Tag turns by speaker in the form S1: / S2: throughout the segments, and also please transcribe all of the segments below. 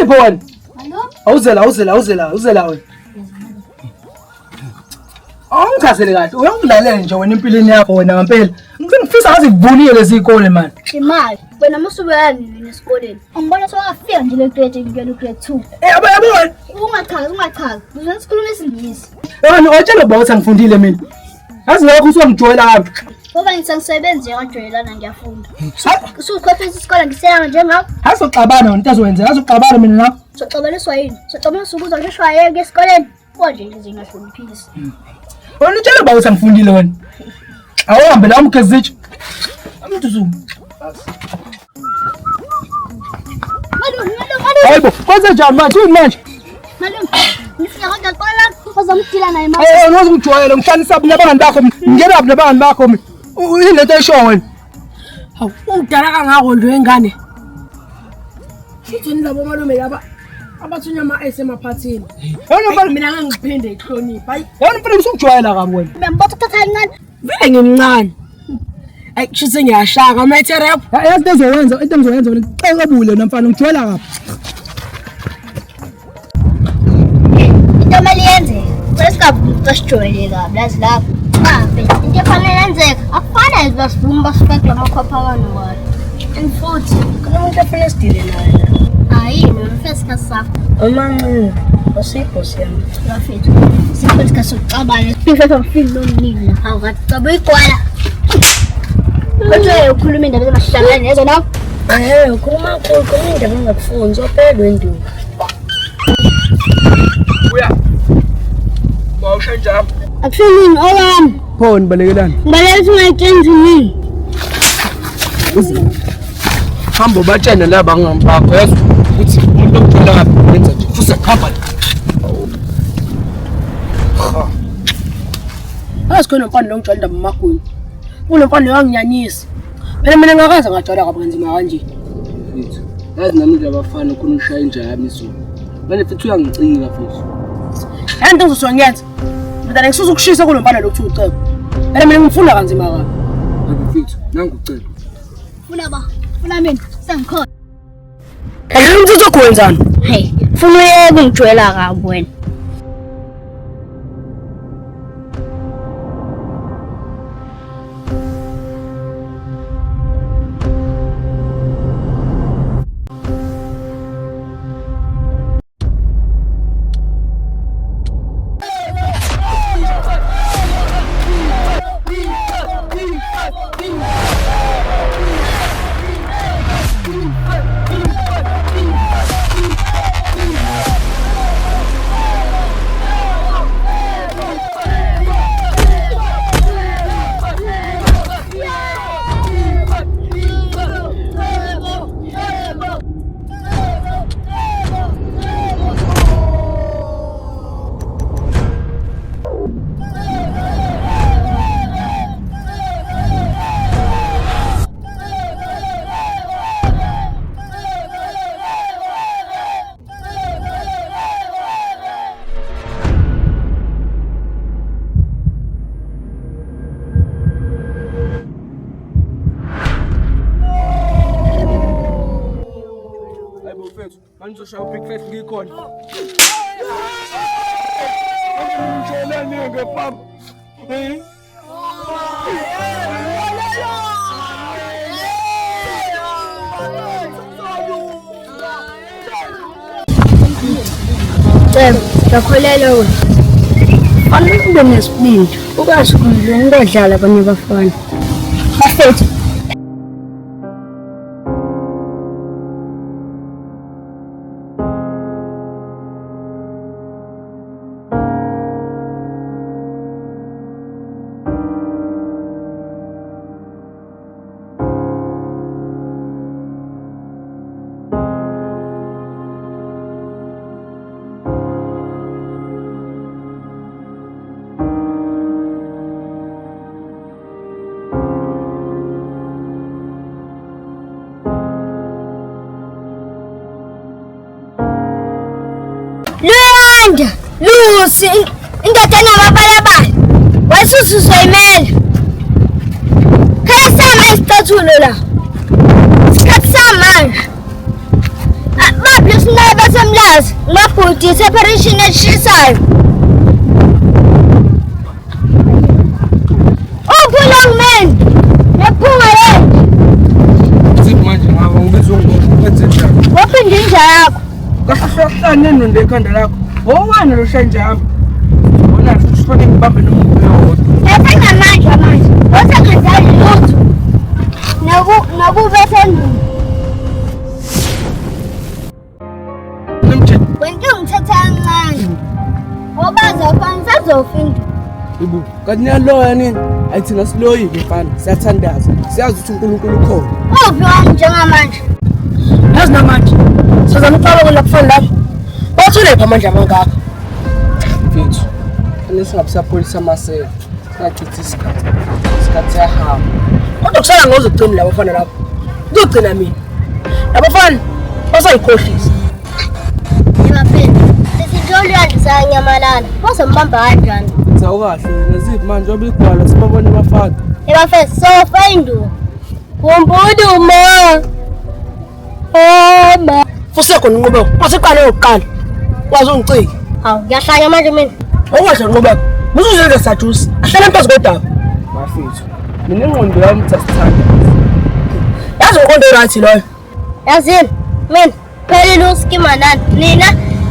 S1: Kephi wena?
S2: Hallo?
S1: Awuzela wena. Awungichazele kahle. Uyangidlalela nje wena empilweni yakho wena ngempela. Ngifisa ngathi kuvunile lezi ikole man.
S2: Imali. Wena musubuyani nesikoleni. Angibona sewafika nje le grade ngiyela grade 2.
S1: Yabo wena.
S2: Ungachazi. Uzosikhuluma isingisi.
S1: Yona otshela baba ukuthi angifundile mina. Yazi lokho usuwangijoyela kabi.
S2: Ngoba ngisengisebenze yajoyelana ngiyafunda. Usukhopha isikole ngiseyanga njengakho.
S1: Hasoxabana wena ntazowenza. Hasoxabana mina nakho.
S2: Soxabaniswa yini? Soxabana ukuza ngishwa yeke esikoleni. Konje ngize ngahloniphisi.
S1: Wena utshela baba ukuthi angifundile wena. Awuhambe la umgezithi. Amduzu. Hayibo, kwenze njani manje? Manje.
S2: Ngifika kodwa qala uzomdila naye manje.
S1: Ngizongijwayela ngihlanisa abangani bakho. Ngiyela abangani bakho. Uyilento esho wena.
S3: Hawu, udala kangako nje wengane. Sithini labo malume laba abathunya ama-ice emaphathini.
S1: Yona
S3: mina ngangiphinde ihlonipha. Hayi,
S1: yona mfana usungijwayela kabi wena.
S2: Ngiyambotha ukuthatha kancane.
S3: vele ngimncane. Hayi, kusho ngiyashaka amathe rap.
S1: Yazi into engizoyenza wena qekebule wena mfana ngijwayela kabi.
S2: Into mali yenze. Kwesikabuqasijwayele kabi lazi lapho. Into efanele yenzeka. Akufana basivuma basuka kulamakhopha kanjalo. And futhi kunomuntu ofuna isidile naye. Hayi, mfesi kasakho.
S3: Amancane, osiphosi yami.
S2: Lafethu. Siphethe kasokuxabana. Sifethe mfini nomnini. Hawu kathi caba igwala. Manje ukhuluma indaba ezimahlangane lezo lapho.
S3: Ukhuluma indaba engakufuni, uzophelwa induku.
S1: Uya. Bawusha njalo.
S2: Akusenini owami.
S1: Pho nibalekelana.
S2: Ngibalekela ungayithenzi yini?
S1: Hamba batshene laba ngambakho yazi ukuthi umuntu okuthola kabi wenza nje futhi khamba.
S3: Asikhona mfana longijwayela indaba emagweni. Kunomfana wanginyanyisa. Phela mina ngakaze ngajwayela kabi kanzima kanje.
S1: Mfethu, yazi nami nje abafana khona ushaya injami izolo. Manje futhi uyangicika futhi.
S3: Yanto uzosongenza. Mina ngisuza ukushisa kulomfana lokhu ucebo. Phela mina ngifuna kanzima kabi.
S1: Mfethu, nangu ucela.
S2: Funa mina, sengikhona.
S3: Kanti umuntu uzokwenzani?
S2: Hey, funa uyeke ungijwayela kabi wena.
S1: Manje ushaya ubreakfast ngikhona. Ngishela nenge pam.
S2: Ngiyakholelwa wena.
S3: Fanele ube nesibindi. Ukwazi ukudlula ngodlala abanye abafana.
S2: Bafethu. Lucy, indoda enamabalabala. Wasusu soyimela. Khaya sama isicathulo la. Isikhathi samanje. Babe Lesinaba semlazi, mabhudi separation eshisayo. Long man. Yaphuma yena.
S1: Zithi manje ngaba ngibizwa ngokwenze njani?
S2: Waphinde inja yakho.
S1: Kahlane nonde ekhanda lakho. Owani lo shanjami? Wona futhi sifane ngibambe nomuntu oyodwa.
S2: Esengamanje manje. Wasekhazali lutho. Nakube senduni.
S1: Namthe.
S2: Wento ngithatha kancane. Obaza phansi azofinda.
S4: Ibu, kanti niyaloya nini? Ayithi nasiloyile mfana, siyathandaza. Siyazi ukuthi uNkulunkulu ukhona.
S2: Uphi wami njengamanje?
S3: Yazi namanje. Sizana uqala ukula kufana lapho. Bathule pha manje amangaka.
S4: Mfethu, anisingabusapholisa amasela. Singachithi isikhathi. Isikhathi siyahamba.
S3: Kodwa kusala ngoze kucina labo bafana lapho. Kugcina mina. Labafana basayikhohlisa.
S2: Yemaphela. Sesijolo yandisa nyamalala. Bazombamba kanjani?
S4: Sawukahle, neziphi manje obigwala sibabone abafana.
S2: Yemaphela sofa induku. Kumbuduma. Ma.
S3: Fusekho ninqubeko. Masiqale ukuqala. Wazi ungiciki.
S2: Hawu, ngiyahlanya manje mina.
S3: Awungahle ninqubeko. Musuzenze sajusi. Ahlala emphezu kodaba.
S4: Mafethu, mina ingqondo yami sasithanda.
S3: Yazi uqondo right loyo.
S2: Yazini, mina phelile uskima nani. Nina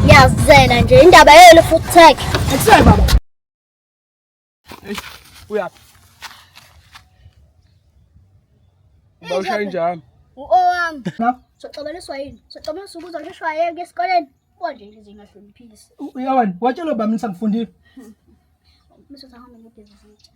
S2: yazela nje indaba yenu futhi tag.
S3: Akusayi baba.
S4: Uyaphi? Bawushaya njami.
S2: Owami.
S1: Na?
S2: Soxabeliswa yini? Soxabeliswa ukuze ngishayeke esikoleni. Konje nje zingahloniphisi.
S1: Uyawani, watshela baba nisangifundile.
S2: Bese sahambe ngebhizinisi.